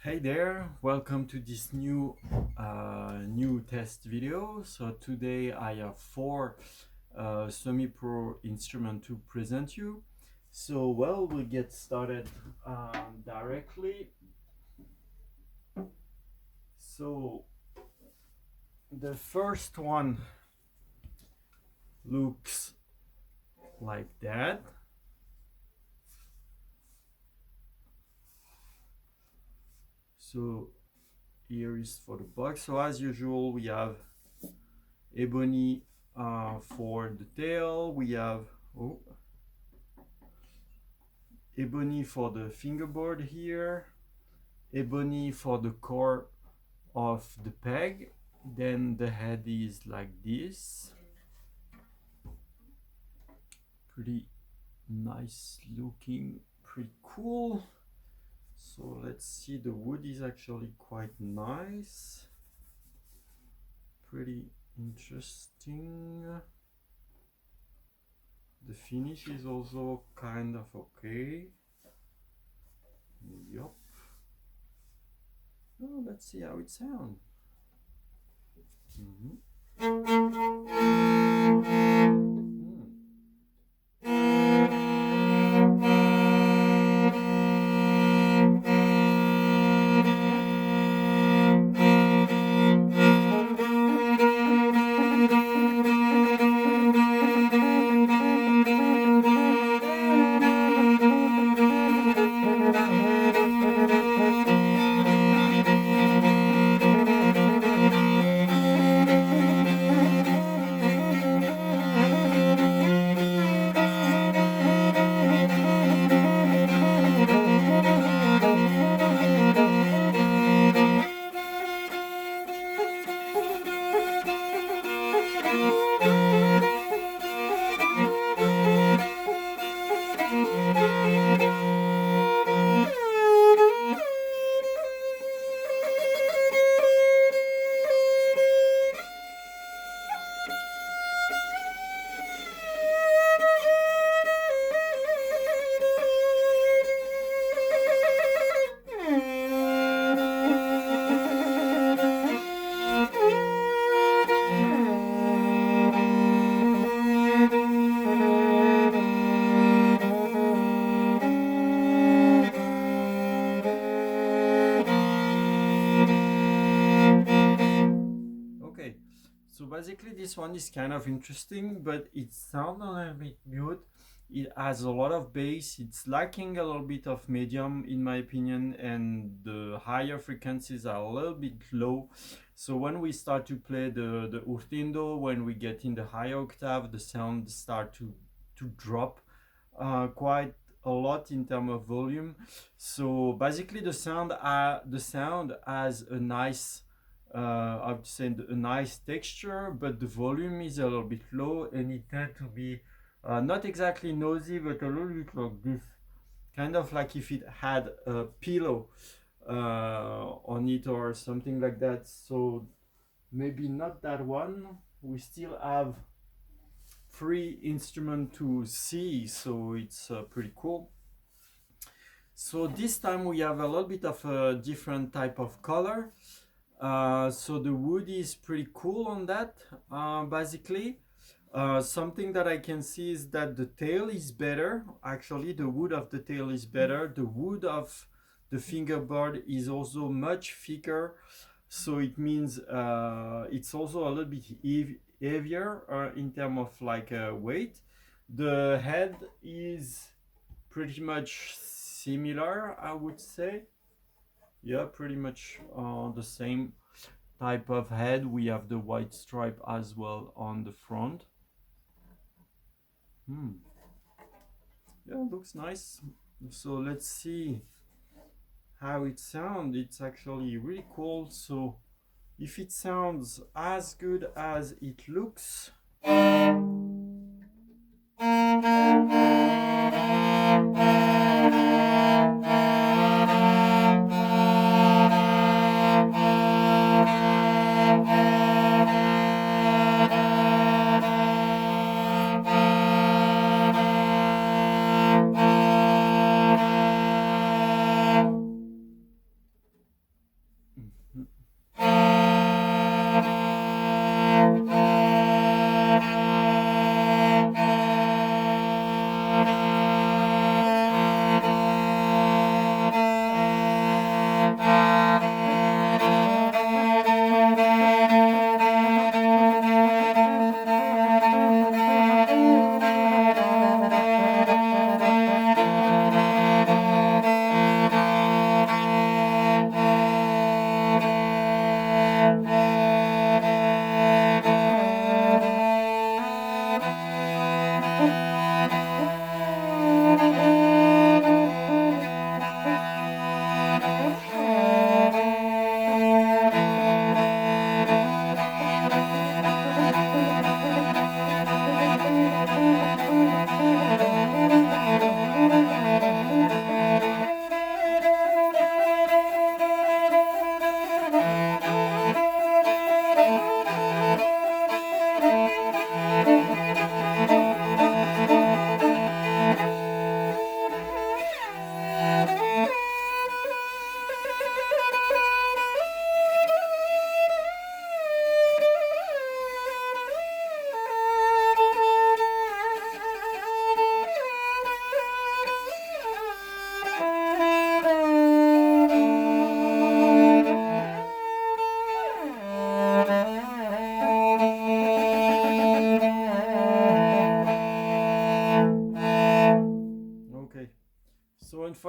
Hey there, welcome to this new test video. So today I have four semi-pro instruments to present you. So we'll get started directly. So the first one looks like that. So here is for the box. So as usual, we have ebony for the tail. We have ebony for the fingerboard here, ebony for the core of the peg. Then the head is like this, pretty nice looking, pretty cool. So let's see, the wood is actually quite nice, pretty interesting. The finish is also kind of okay. Yup. Oh, let's see how it sounds. Okay, so basically this one is kind of interesting, but it sounds a little bit mute. It has a lot of bass. It's lacking a little bit of medium in my opinion, and the higher frequencies are a little bit low. So when we start to play the urtindo, when we get in the higher octave, the sound start to drop quite a lot in terms of volume. So basically the sound has a nice I would say a nice texture, but the volume is a little bit low, and it tends to be not exactly noisy, but a little bit like this, kind of like if it had a pillow on it or something like that. So maybe not that one. We still have three instruments to see, so it's pretty cool. So this time we have a little bit of a different type of color. So the wood is pretty cool on that. Basically, something that I can see is that the tail is better. Actually, the wood of the tail is better. The wood of the fingerboard is also much thicker. So it means it's also a little bit heavier in terms of like weight. The head is pretty much similar, I would say. Yeah, pretty much the same type of head. We have the white stripe as well on the front. Yeah, looks nice. So let's see how it sounds. It's actually really cool. So if it sounds as good as it looks,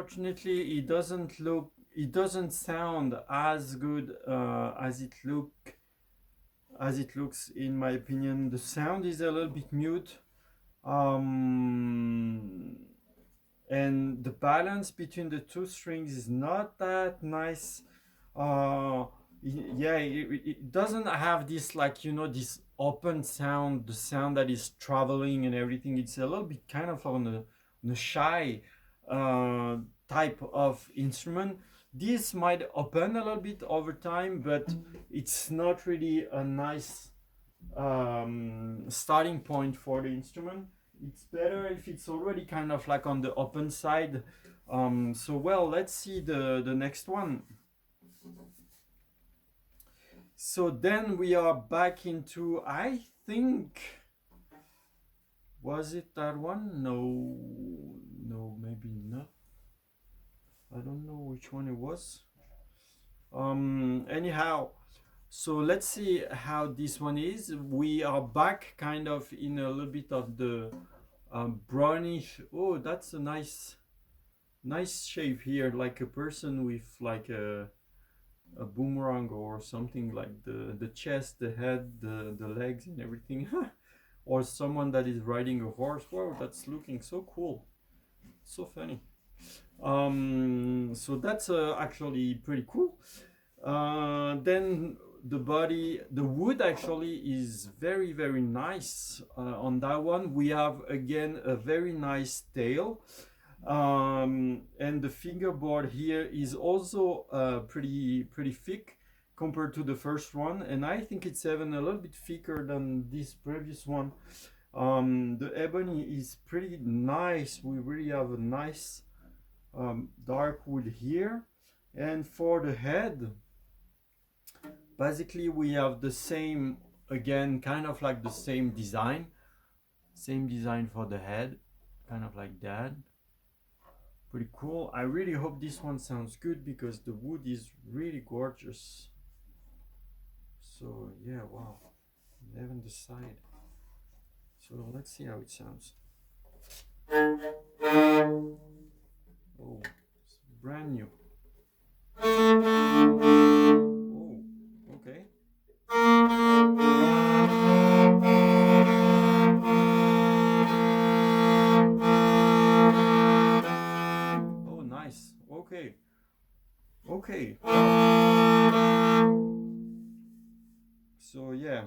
unfortunately, it doesn't sound as good as it looks. In my opinion, the sound is a little bit mute. Um, and the balance between the two strings is not that nice. Yeah, it doesn't have this, like, this open sound, the sound that is traveling and everything. It's a little bit kind of on the shy uh, type of instrument. This might open a little bit over time, but it's not really a nice starting point for the instrument. It's better if it's already kind of like on the open side. So well, let's see the next one. So then we are back into, I think, was it that one? No, maybe not. I don't know which one it was. Anyhow, so let's see how this one is. We are back kind of in a little bit of the brownish. Oh, that's a nice shape here, like a person with like a boomerang or something, like the chest, the head, the legs and everything. Or someone that is riding a horse. Wow, that's looking so cool, so funny. So that's actually pretty cool. Then the wood actually is very, very nice on that one. We have again a very nice tail. And the fingerboard here is also pretty thick compared to the first one, and I think it's even a little bit thicker than this previous one. The ebony is pretty nice. We really have a nice dark wood here. And for the head, basically we have the same, again, kind of like the same design for the head, kind of like that. Pretty cool. I really hope this one sounds good because the wood is really gorgeous. So yeah, wow, I haven't decided. So let's see how it sounds. Oh, it's brand new. Oh, okay. Oh, nice. Okay. Okay. So yeah.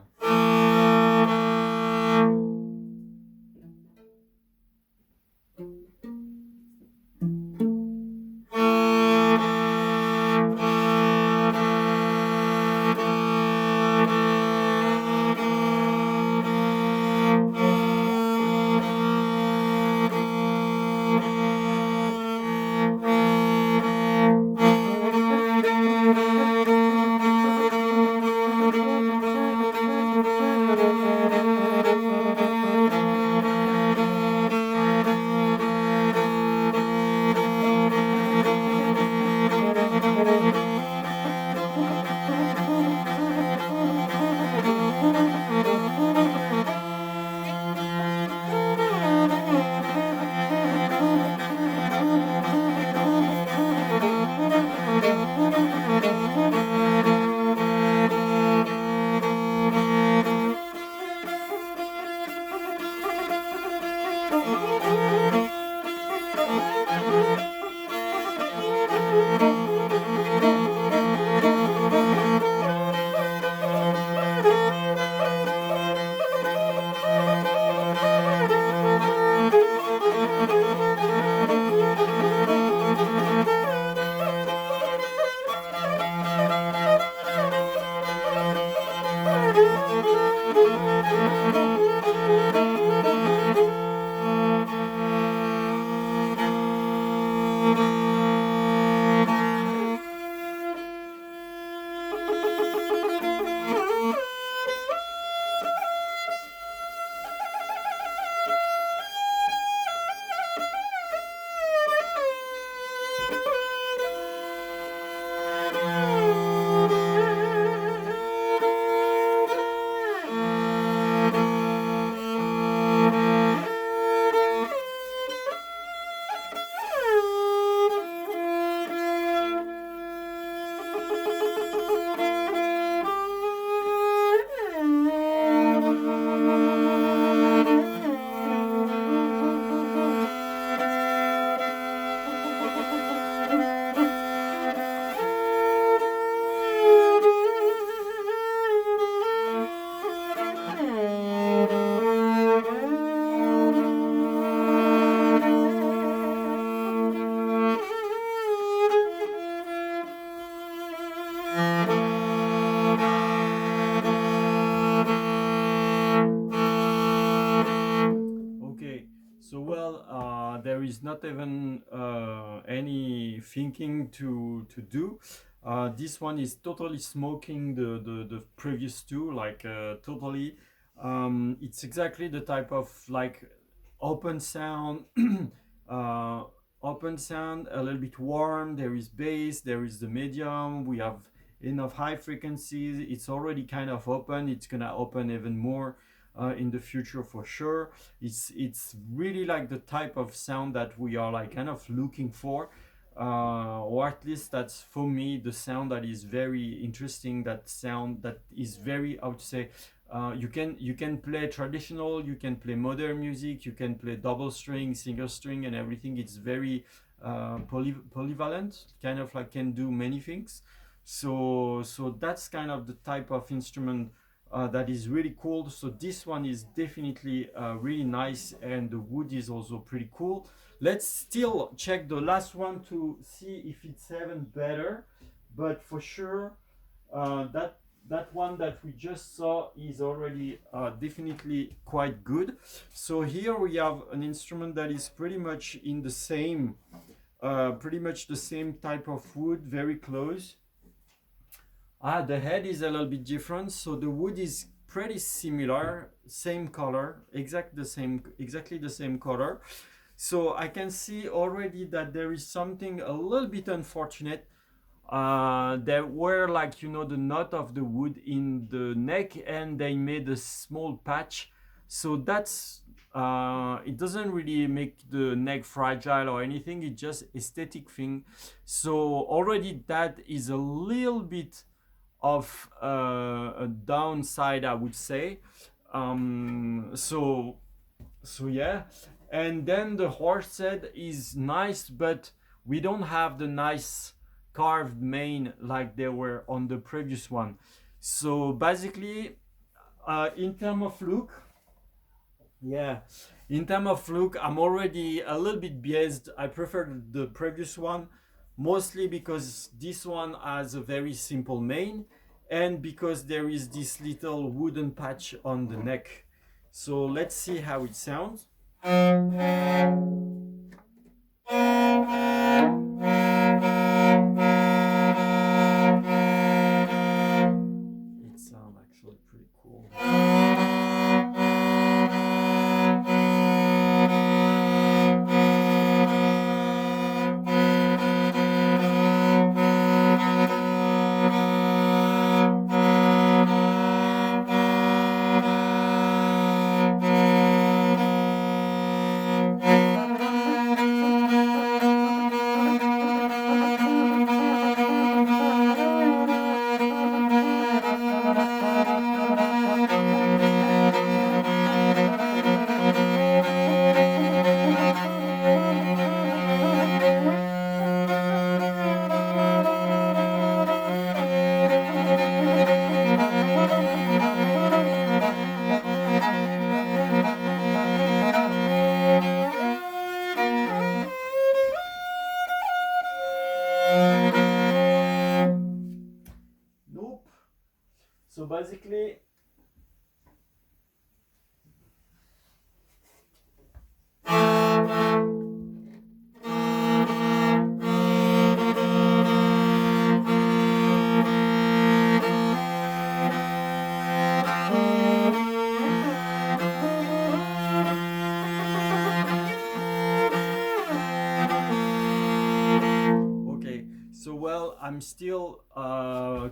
is not even any thinking to do. This one is totally smoking the previous two, like totally. It's exactly the type of like open sound, uh, open sound, a little bit warm. There is bass, there is the medium. We have enough high frequencies. It's already kind of open. It's gonna open even more in the future for sure. It's really like the type of sound that we are like kind of looking for. Or at least that's for me the sound that is very interesting. That sound that is very, I would say, you can play traditional, you can play modern music, you can play double string, single string, and everything. It's very polyvalent, kind of like can do many things. So that's kind of the type of instrument that is really cool. So this one is definitely really nice, and the wood is also pretty cool. Let's still check the last one to see if it's even better, but for sure that one that we just saw is already definitely quite good. So here we have an instrument that is pretty much in the same pretty much the same type of wood, very close. The head is a little bit different, so the wood is pretty similar, same color, exactly the same color. So I can see already that there is something a little bit unfortunate. There were, like, you know, the knot of the wood in the neck, and they made a small patch. So that's it doesn't really make the neck fragile or anything. It's just aesthetic thing. So already that is a little bit of a downside, I would say. So yeah, and then the horse head is nice, but we don't have the nice carved mane like they were on the previous one. So basically, in terms of look, yeah, in terms of look, I'm already a little bit biased. I prefer the previous one, mostly because this one has a very simple mane, and because there is this little wooden patch on the neck. So let's see how it sounds. It sounds actually pretty cool. Nope. So basically, okay, so well, I'm still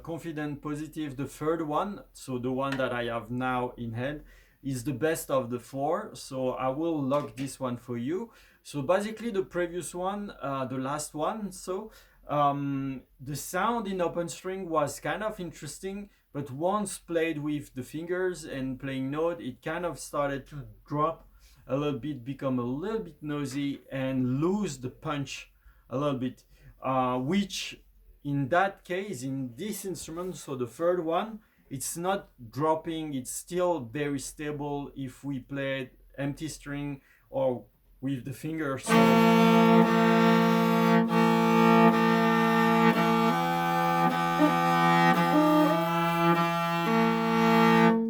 confident, positive. The third one, so the one that I have now in hand, is the best of the four. So I will lock this one for you. So basically, the previous one, the last one. So the sound in open string was kind of interesting, but once played with the fingers and playing note, it kind of started to drop a little bit, become a little bit noisy, and lose the punch a little bit. Which in that case, in this instrument, so the third one, it's not dropping, it's still very stable if we play empty string or with the fingers.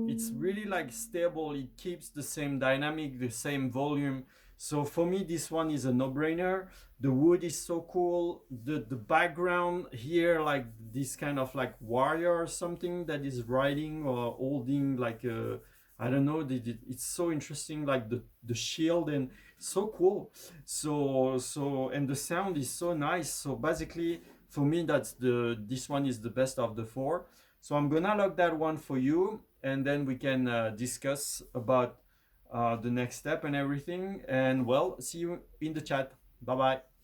It's really like stable, it keeps the same dynamic, the same volume. So for me, this one is a no-brainer. The wood is so cool. The background here, like this kind of like warrior or something that is riding or holding like a, I don't know. It's so interesting, like the shield, and so cool. So and the sound is so nice. So basically, for me, that's the this one is the best of the four. So I'm gonna log that one for you, and then we can discuss about the next step and everything. And well, see you in the chat. Bye bye.